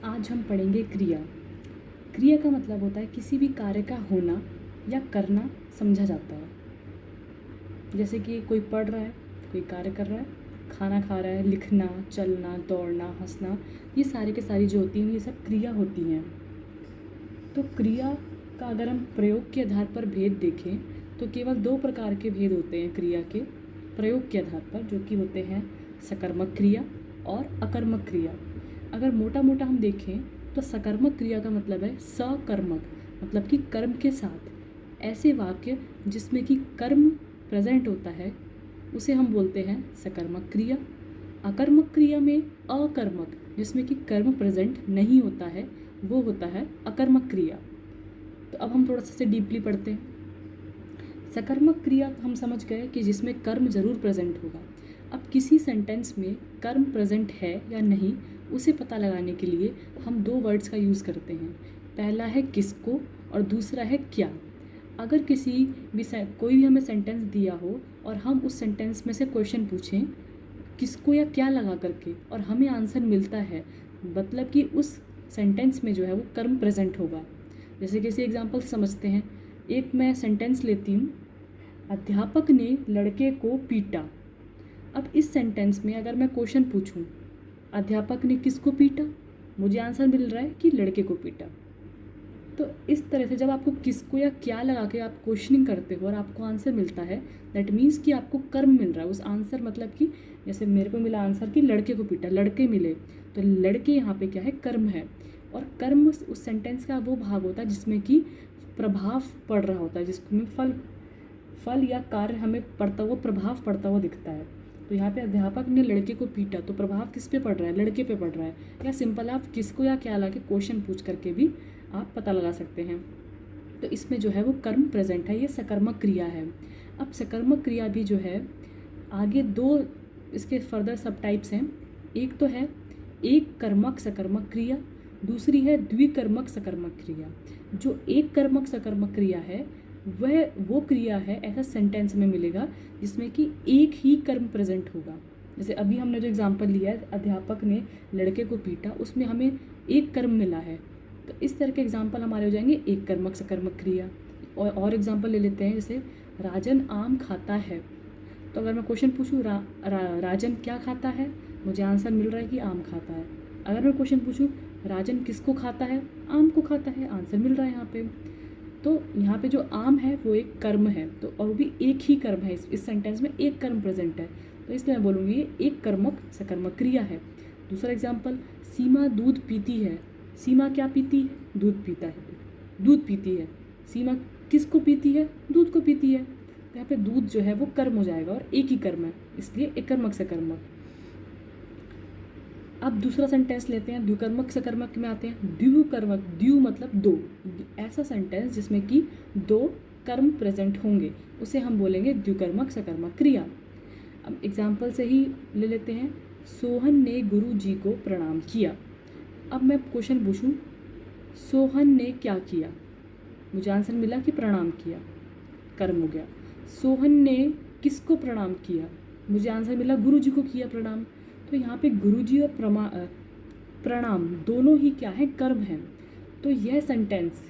आज हम पढ़ेंगे क्रिया। क्रिया का मतलब होता है किसी भी कार्य का होना या करना समझा जाता है। जैसे कि कोई पढ़ रहा है, कोई कार्य कर रहा है, खाना खा रहा है, लिखना, चलना, दौड़ना, हंसना, ये सारी के सारी जो होती हैं ये सब क्रिया होती हैं। तो क्रिया का अगर हम प्रयोग के आधार पर भेद देखें तो केवल दो प्रकार के भेद होते हैं क्रिया के प्रयोग के आधार पर, जो कि होते हैं सकर्मक क्रिया और अकर्मक क्रिया। अगर मोटा मोटा हम देखें तो सकर्मक क्रिया का मतलब है सकर्मक, मतलब कि कर्म के साथ ऐसे वाक्य जिसमें कि कर्म प्रेजेंट होता है उसे हम बोलते हैं सकर्मक क्रिया। अकर्मक क्रिया में अकर्मक जिसमें कि कर्म प्रेजेंट नहीं होता है वो होता है अकर्मक क्रिया। तो अब हम थोड़ा सा से डीपली पढ़ते हैं। सकर्मक क्रिया हम समझ गए कि जिसमें कर्म ज़रूर प्रेजेंट होगा। अब किसी सेंटेंस में कर्म प्रेजेंट है या नहीं उसे पता लगाने के लिए हम दो वर्ड्स का यूज़ करते हैं। पहला है किसको और दूसरा है क्या। अगर कोई भी हमें सेंटेंस दिया हो और हम उस सेंटेंस में से क्वेश्चन पूछें किसको या क्या लगा करके और हमें आंसर मिलता है, मतलब कि उस सेंटेंस में जो है वो कर्म प्रेजेंट होगा। जैसे किसी एग्जांपल समझते हैं। एक मैं सेंटेंस लेती हूँ, अध्यापक ने लड़के को पीटा। अब इस सेंटेंस में अगर मैं क्वेश्चन पूछूं अध्यापक ने किसको पीटा, मुझे आंसर मिल रहा है कि लड़के को पीटा। तो इस तरह से जब आपको किसको या क्या लगा के आप क्वेश्चनिंग करते हो और आपको आंसर मिलता है, दैट मीन्स कि आपको कर्म मिल रहा है उस आंसर, मतलब कि जैसे मेरे को मिला आंसर कि लड़के को पीटा, लड़के मिले, तो लड़के यहाँ पे क्या है, कर्म है। और कर्म उस सेंटेंस का वो भाग होता है जिसमें कि प्रभाव पड़ रहा होता है, जिसमें फल या कार्य हमें पड़ता हुआ, प्रभाव पड़ता हुआ दिखता है। तो यहाँ पे अध्यापक ने लड़के को पीटा, तो प्रभाव किस पे पड़ रहा है, लड़के पे पड़ रहा है। या सिंपल आप किसको या क्या लगा के क्वेश्चन पूछ करके भी आप पता लगा सकते हैं। तो इसमें जो है वो कर्म प्रेजेंट है, ये सकर्मक क्रिया है। अब सकर्मक क्रिया भी जो है आगे दो इसके फर्दर सब टाइप्स हैं। एक तो है एक कर्मक सकर्मक क्रिया, दूसरी है द्विकर्मक सकर्मक क्रिया। जो एक कर्मक सकर्मक क्रिया है वह वो क्रिया है, ऐसा सेंटेंस में मिलेगा जिसमें कि एक ही कर्म प्रेजेंट होगा। जैसे अभी हमने जो एग्जांपल लिया है अध्यापक ने लड़के को पीटा, उसमें हमें एक कर्म मिला है। तो इस तरह के एग्जांपल हमारे हो जाएंगे एक कर्मक सकर्मक क्रिया। और एग्जांपल ले लेते हैं, जैसे राजन आम खाता है। तो अगर मैं क्वेश्चन पूछूँ राजन क्या खाता है, मुझे आंसर मिल रहा है कि आम खाता है। अगर मैं क्वेश्चन पूछूँ राजन किसको खाता है, आम को खाता है, आंसर मिल रहा है यहाँ पे। तो यहाँ पे जो आम है वो एक कर्म है, तो और वो भी एक ही कर्म है, इस सेंटेंस में एक कर्म प्रेजेंट है, तो इसलिए मैं बोलूँगी ये एक कर्मक सकर्मक क्रिया है। दूसरा एग्जाम्पल, सीमा दूध पीती है। सीमा क्या पीती है, दूध पीता है, दूध पीती है। सीमा किसको पीती है, दूध को पीती है। तो यहाँ पे दूध जो है वो कर्म हो जाएगा और एक ही कर्म है, इसलिए एक कर्मक सकर्मक। अब दूसरा सेंटेंस लेते हैं, द्विकर्मक सकर्मक में आते हैं। द्विकर्मक, द्वि मतलब दो, ऐसा सेंटेंस जिसमें कि दो कर्म प्रेजेंट होंगे उसे हम बोलेंगे द्विकर्मक सकर्मक क्रिया। अब एग्जाम्पल से ही ले लेते हैं, सोहन ने गुरु जी को प्रणाम किया। अब मैं क्वेश्चन पूछूं सोहन ने क्या किया, मुझे आंसर मिला कि प्रणाम किया, कर्म हो गया। सोहन ने किसको प्रणाम किया, मुझे आंसर मिला गुरु जी को किया प्रणाम। तो यहाँ पे गुरुजी और प्रणाम दोनों ही क्या है, कर्म है। तो यह सेंटेंस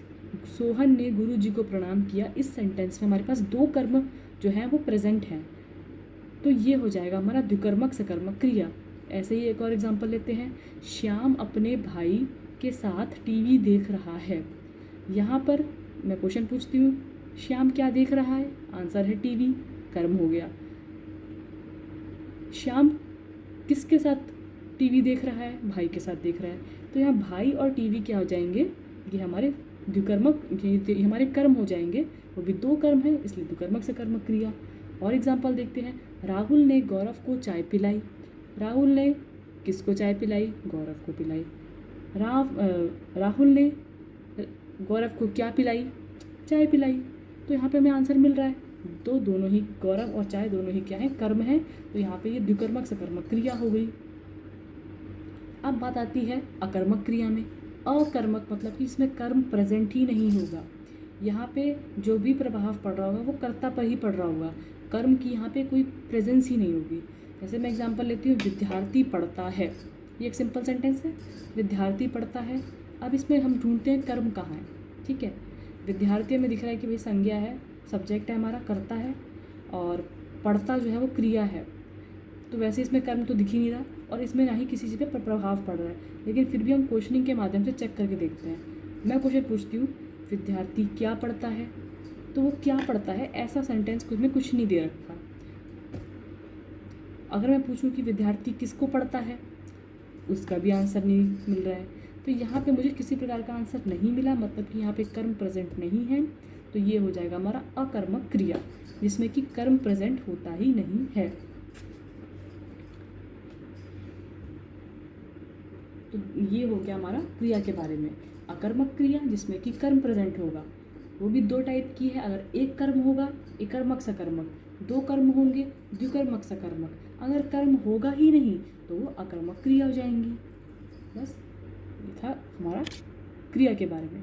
सोहन ने गुरुजी को प्रणाम किया, इस सेंटेंस में हमारे पास दो कर्म जो हैं वो प्रेजेंट हैं, तो ये हो जाएगा हमारा द्विकर्मक सकर्मक क्रिया। ऐसे ही एक और एग्जांपल लेते हैं, श्याम अपने भाई के साथ टीवी देख रहा है। यहाँ पर मैं क्वेश्चन पूछती हूँ श्याम क्या देख रहा है, आंसर है टीवी, कर्म हो गया। श्याम किसके साथ टीवी देख रहा है, भाई के साथ देख रहा है, तो यहाँ भाई और टीवी क्या हो जाएंगे, ये हमारे द्विकर्मक, ये हमारे कर्म हो जाएंगे, वो भी दो कर्म है इसलिए द्विकर्मक सकर्मक क्रिया। और एग्जांपल देखते हैं, राहुल ने गौरव को चाय पिलाई। राहुल ने किसको चाय पिलाई, गौरव को पिलाई। राहुल ने गौरव को क्या पिलाई, चाय पिलाई। तो यहाँ पे हमें आंसर मिल रहा है, तो दोनों ही गौरव और चाय दोनों ही क्या है, कर्म है, तो यहाँ पे ये द्विकर्मक सकर्मक क्रिया हो गई। अब बात आती है अकर्मक क्रिया में। अकर्मक मतलब कि इसमें कर्म प्रेजेंट ही नहीं होगा, यहाँ पे जो भी प्रभाव पड़ रहा होगा वो कर्ता पर ही पड़ रहा होगा, कर्म की यहाँ पे कोई प्रेजेंस ही नहीं होगी। जैसे मैं एग्जांपल लेती हूँ, विद्यार्थी पढ़ता है, ये एक सिंपल सेंटेंस है। विद्यार्थी पढ़ता है। अब इसमें हम ढूंढते हैं कर्म कहाँ है। ठीक है, विद्यार्थी में दिख रहा है कि भाई संज्ञा है, सब्जेक्ट है हमारा, करता है, और पढ़ता जो है वो क्रिया है। तो वैसे इसमें कर्म तो दिख ही नहीं रहा और इसमें ना ही किसी चीज़ पे प्रभाव पड़ रहा है, लेकिन फिर भी हम क्वेश्चनिंग के माध्यम से चेक करके देखते हैं। मैं क्वेश्चन पूछती हूँ, विद्यार्थी क्या पढ़ता है, तो वो क्या पढ़ता है ऐसा सेंटेंस कुछ में कुछ नहीं दे रखा। अगर मैं पूछूं कि विद्यार्थी किसको पढ़ता है, उसका भी आंसर नहीं मिल रहा है। तो यहाँ पे मुझे किसी प्रकार का आंसर नहीं मिला, मतलब कि यहाँ पे कर्म प्रेजेंट नहीं है। तो ये हो जाएगा हमारा अकर्मक क्रिया, जिसमें कि कर्म प्रेजेंट होता ही नहीं है। तो ये हो गया हमारा क्रिया के बारे में। अकर्मक क्रिया जिसमें कि कर्म प्रेजेंट होगा, वो भी दो टाइप की है। अगर एक कर्म होगा एकर्मक सकर्मक, दो कर्म होंगे द्विकर्मक सकर्मक। अगर कर्म होगा ही नहीं तो वो अकर्मक क्रिया हो जाएंगी। बस ये था हमारा क्रिया के बारे में।